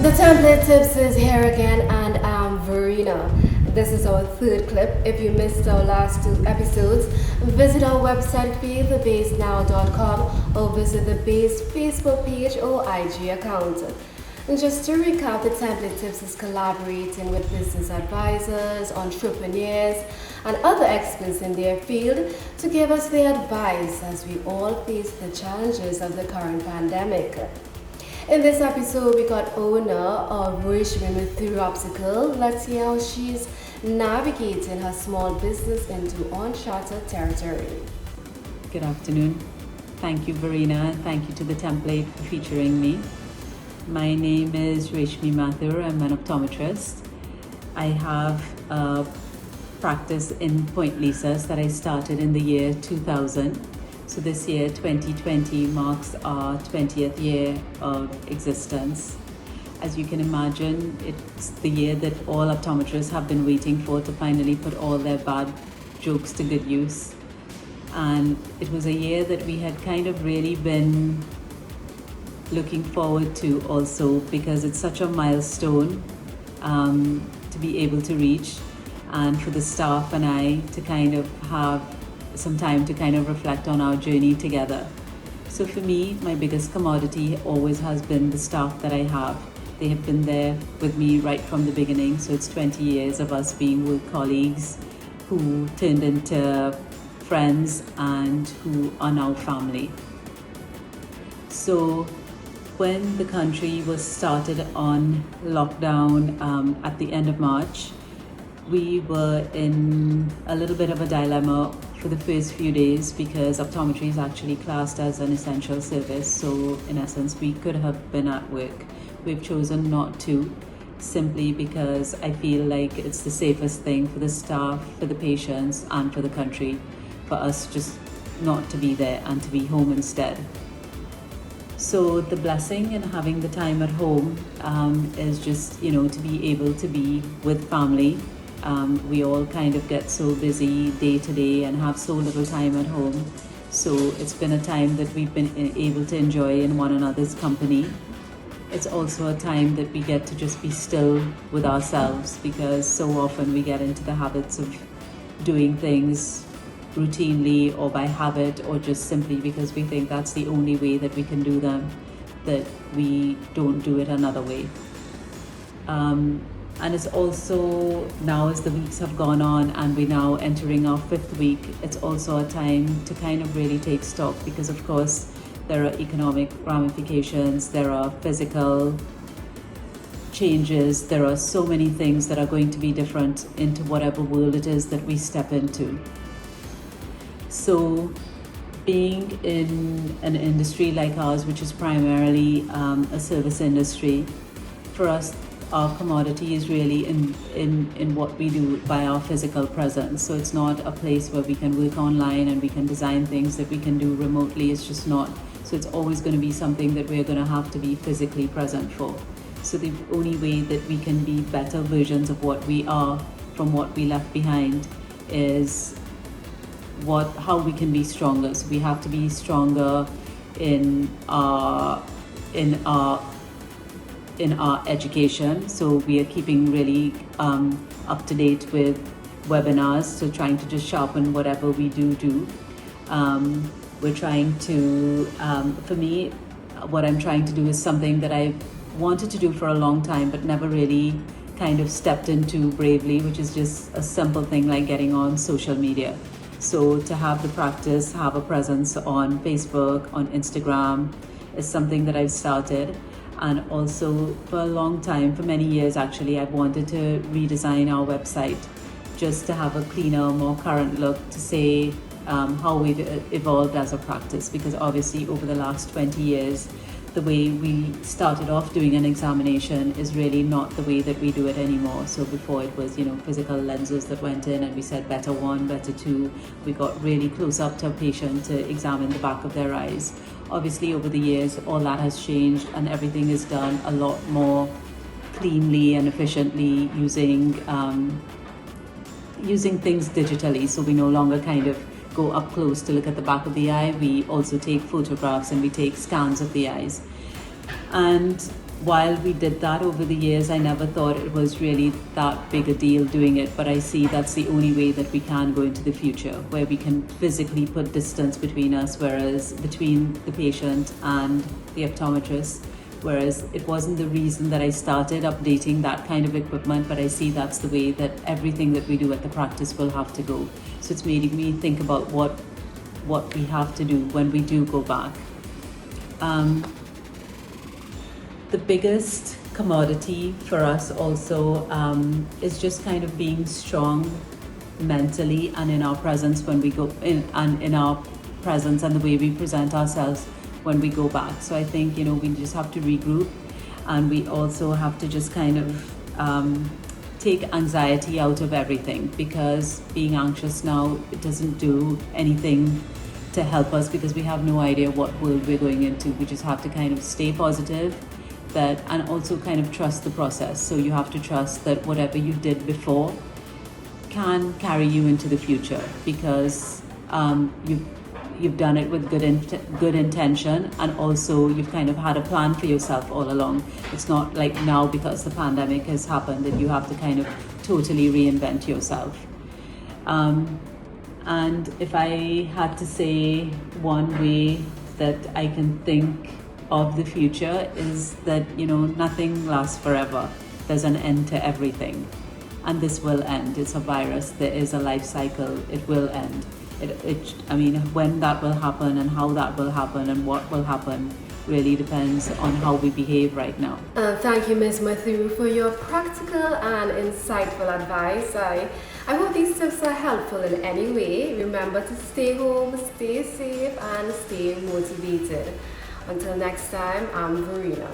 The template tips is here again, and I'm Verena. This is our third clip. If you missed our last two episodes, visit our website feedthebasenow.com or visit the Base Facebook page or IG account. And just to recap, the template tips is collaborating with business advisors, entrepreneurs, and other experts in their field to give us their advice as we all face the challenges of the current pandemic. In this episode, we got owner of Rashmi Mathur Obstacle. Let's see how she's navigating her small business into uncharted territory. Good afternoon. Thank you, Verena. Thank you to the template for featuring me. My name is Rashmi Mathur. I'm an optometrist. I have a practice in Point Lisas that I started in the year 2000. So this year, 2020, marks our 20th year of existence. As you can imagine, it's the year that all optometrists have been waiting for to finally put all their bad jokes to good use. And it was a year that we had kind of really been looking forward to also, because it's such a milestone to be able to reach, and for the staff and I to kind of have some time to kind of reflect on our journey together. So for me, my biggest commodity always has been the staff that I have. They have been there with me right from the beginning. So it's 20 years of us being work colleagues who turned into friends and who are now family. So when the country was started on lockdown at the end of March, we were in a little bit of a dilemma for the first few days because optometry is actually classed as an essential service. So in essence, we could have been at work. We've chosen not to, simply because I feel like it's the safest thing for the staff, for the patients, and for the country, for us just not to be there and to be home instead. So the blessing in having the time at home is just, to be able to be with family. We all kind of get so busy day to day and have so little time at home. So it's been a time that we've been able to enjoy in one another's company. It's also a time that we get to just be still with ourselves, because so often we get into the habits of doing things routinely or by habit, or just simply because we think that's the only way that we can do them, that we don't do it another way. And it's also, now as the weeks have gone on and we're now entering our 5th week, it's also a time to kind of really take stock, because of course there are economic ramifications, there are physical changes, there are so many things that are going to be different into whatever world it is that we step into. So being in an industry like ours, which is primarily a service industry, for us, our commodity is really in what we do by our physical presence. So it's not a place where we can work online and we can design things that we can do remotely. It's just not. So it's always going to be something that we're going to have to be physically present for. So the only way that we can be better versions of what we are from what we left behind is how we can be stronger. So we have to be stronger in our education. So we are keeping really up to date with webinars, so trying to just sharpen whatever we do. We're trying to, for me, what I'm trying to do is something that I've wanted to do for a long time but never really kind of stepped into bravely, which is just a simple thing like getting on social media. So to have the practice, have a presence on Facebook, on Instagram, is something that I've started. And also for a long time, for many years actually, I've wanted to redesign our website just to have a cleaner, more current look, to say how we've evolved as a practice. Because obviously over the last 20 years, the way we started off doing an examination is really not the way that we do it anymore. So before it was, physical lenses that went in and we said better 1, better 2. We got really close up to a patient to examine the back of their eyes. Obviously over the years, all that has changed and everything is done a lot more cleanly and efficiently using things digitally. So we no longer kind of go up close to look at the back of the eye. We also take photographs and we take scans of the eyes. And while we did that over the years, I never thought it was really that big a deal doing it, but I see that's the only way that we can go into the future, where we can physically put distance between us, whereas between the patient and the optometrist, whereas it wasn't the reason that I started updating that kind of equipment, but I see that's the way that everything that we do at the practice will have to go. So it's making me think about what we have to do when we do go back. The biggest commodity for us also is just kind of being strong mentally and in our presence when we go in, and in our presence and the way we present ourselves when we go back. So I think, you know, we just have to regroup, and we also have to just kind of take anxiety out of everything, because being anxious now, it doesn't do anything to help us, because we have no idea what world we're going into. We just have to kind of stay positive, that, and also kind of trust the process. So you have to trust that whatever you did before can carry you into the future, because you've done it with good intention, and also you've kind of had a plan for yourself all along. It's not like now, because the pandemic has happened, that you have to kind of totally reinvent yourself. And if I had to say one way that I can think of the future, is that, you know, nothing lasts forever. There's an end to everything, and this will end. It's a virus. There is a life cycle. It will end. I mean, when that will happen and how that will happen and what will happen really depends on how we behave right now. Thank you, Ms. Mathur, for your practical and insightful advice. I hope these tips are helpful in any way. Remember to stay home, stay safe, and stay motivated. Until next time, I'm Verena.